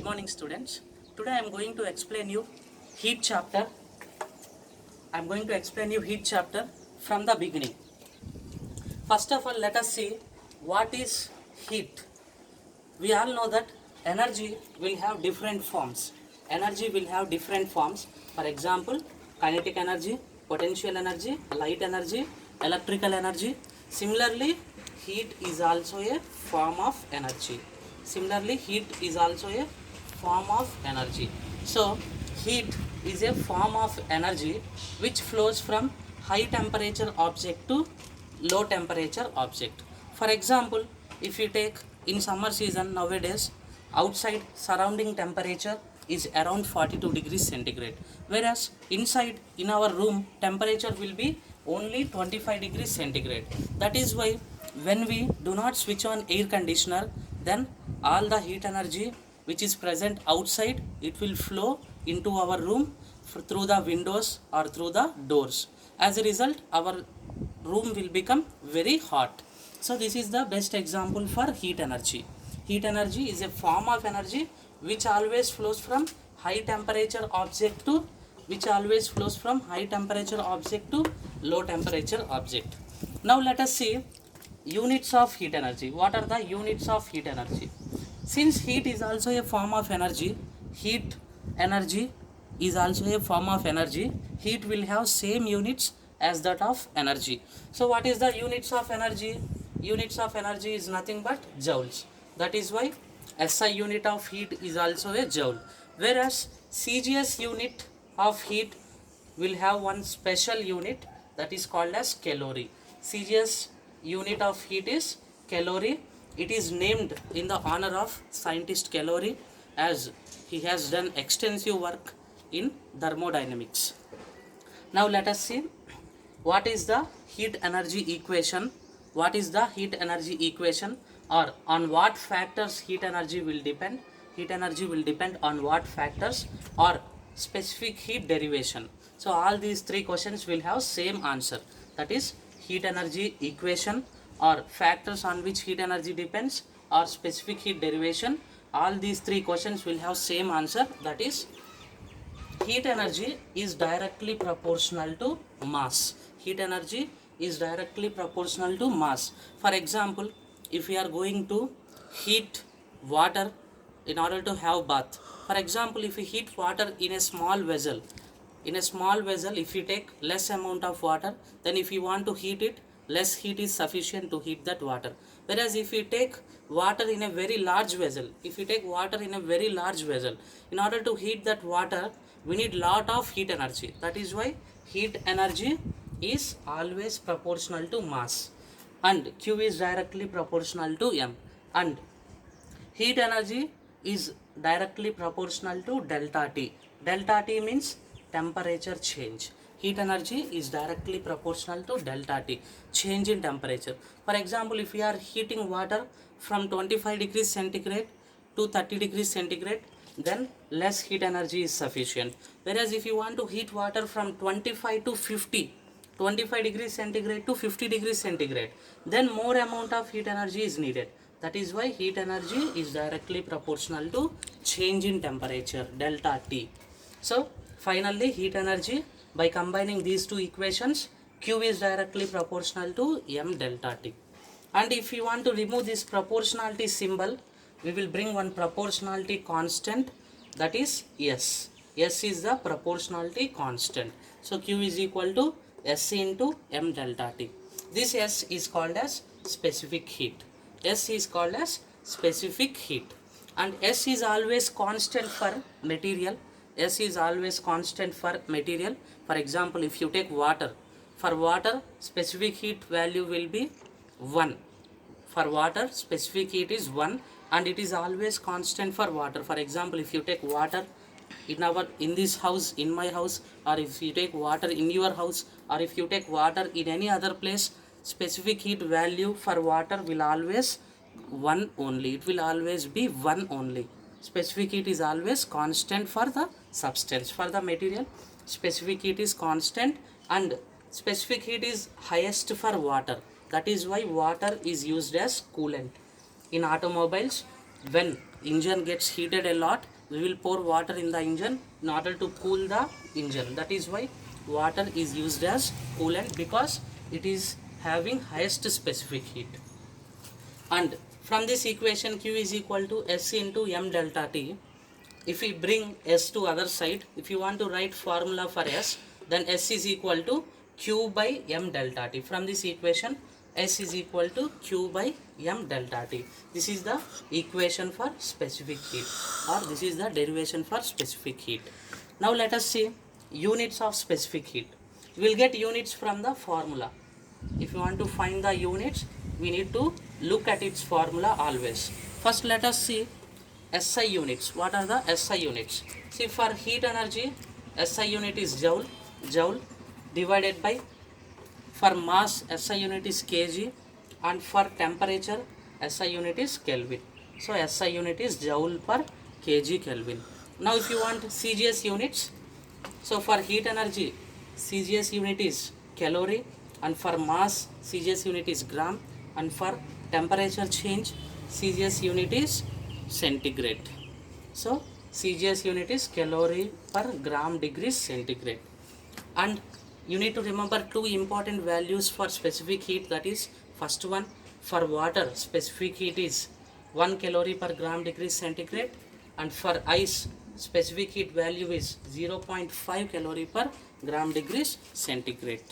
Good morning, students. Today I am going to explain you heat chapter. I am going to explain you heat chapter from the beginning. First of all, let us see what is heat. We all know that energy will have different forms. Energy will have different forms. For example, kinetic energy, potential energy, light energy, electrical energy. Similarly, heat is also a form of energy. Similarly, heat is also a form of energy. So, heat is a form of energy which flows from high temperature object to low temperature object. For example, if you take in summer season nowadays, outside surrounding temperature is around 42 degrees centigrade, whereas inside in our room temperature will be only 25 degrees centigrade. That is why when we do not switch on air conditioner, then all the heat energy which is present outside, it will flow into our room through the windows or through the doors. As a result, our room will become very hot. So this is the best example for heat energy. Heat energy is a form of energy which always flows from high temperature object to low temperature object. Now let us see units of heat energy. What are the units of heat energy? Since heat is also a form of energy, heat energy is also a form of energy. Heat will have same units as that of energy. So what is the units of energy? Units of energy is nothing but joules. That is why SI unit of heat is also a joule. Whereas CGS unit of heat will have one special unit that is called as calorie. CGS unit of heat is calorie. It is named in the honor of scientist Calorie, as he has done extensive work in thermodynamics. Now let us see what is the heat energy equation. What is the heat energy equation, or on what factors heat energy will depend? Heat energy will depend on what factors, or specific heat derivation. So all these three questions will have same answer, that is heat energy equation, or factors on which heat energy depends, or specific heat derivation. All these three questions will have same answer, that is heat energy is directly proportional to mass. Heat energy is directly proportional to mass. For example, if we are going to heat water in order to have bath, for example, if we heat water in a small vessel, if you take less amount of water, then if you want to heat it, less heat is sufficient to heat that water. Whereas if you take water in a very large vessel, in order to heat that water, we need lot of heat energy. That is why heat energy is always proportional to mass, and Q is directly proportional to M, and heat energy is directly proportional to delta T. Delta T means temperature change. Heat energy is directly proportional to delta T, change in temperature. For example, if we are heating water from 25 degrees centigrade to 30 degrees centigrade, then less heat energy is sufficient. Whereas if you want to heat water from 25 to 25 degrees centigrade to 50 degrees centigrade, then more amount of heat energy is needed. That is why heat energy is directly proportional to change in temperature, delta T. So finally, heat energy, by combining these two equations, Q is directly proportional to M delta T. And if you want to remove this proportionality symbol, we will bring one proportionality constant, that is S. S is the proportionality constant. So Q is equal to S into M delta T. This S is called as specific heat. S is called as specific heat. And S is always constant for material. S is always constant for material. For example, if you take water, for water specific heat value will be 1. For water specific heat is 1, and it is always constant for water. For example, if you take water in this house, in my house, or if you take water in your house, or if you take water in any other place, specific heat value for water will always 1 only. It will always be 1 only. Specific heat is always constant for the substance. For the material, specific heat is constant, and specific heat is highest for water. That is why water is used as coolant. In automobiles, when engine gets heated a lot, we will pour water in the engine in order to cool the engine. That is why water is used as coolant, because it is having highest specific heat. And from this equation, Q is equal to S into M delta T. If we bring S to other side, if you want to write formula for S, then S is equal to Q by M delta T. From this equation, S is equal to Q by M delta T. This is the equation for specific heat, or this is the derivation for specific heat. Now let us see units of specific heat. We will get units from the formula. If you want to find the units, we need to look at its formula always. First let us see SI units. What are the SI units? See, for heat energy, SI unit is joule, divided by, for mass, SI unit is kg, and for temperature, SI unit is Kelvin. So SI unit is joule per kg Kelvin. Now if you want CGS units, so for heat energy, CGS unit is calorie, and for mass, CGS unit is gram, and for temperature change, CGS unit is centigrade. So CGS unit is calorie per gram degrees centigrade. And you need to remember two important values for specific heat. That is, first one, for water specific heat is 1 calorie per gram degrees centigrade, and for ice specific heat value is 0.5 calorie per gram degrees centigrade.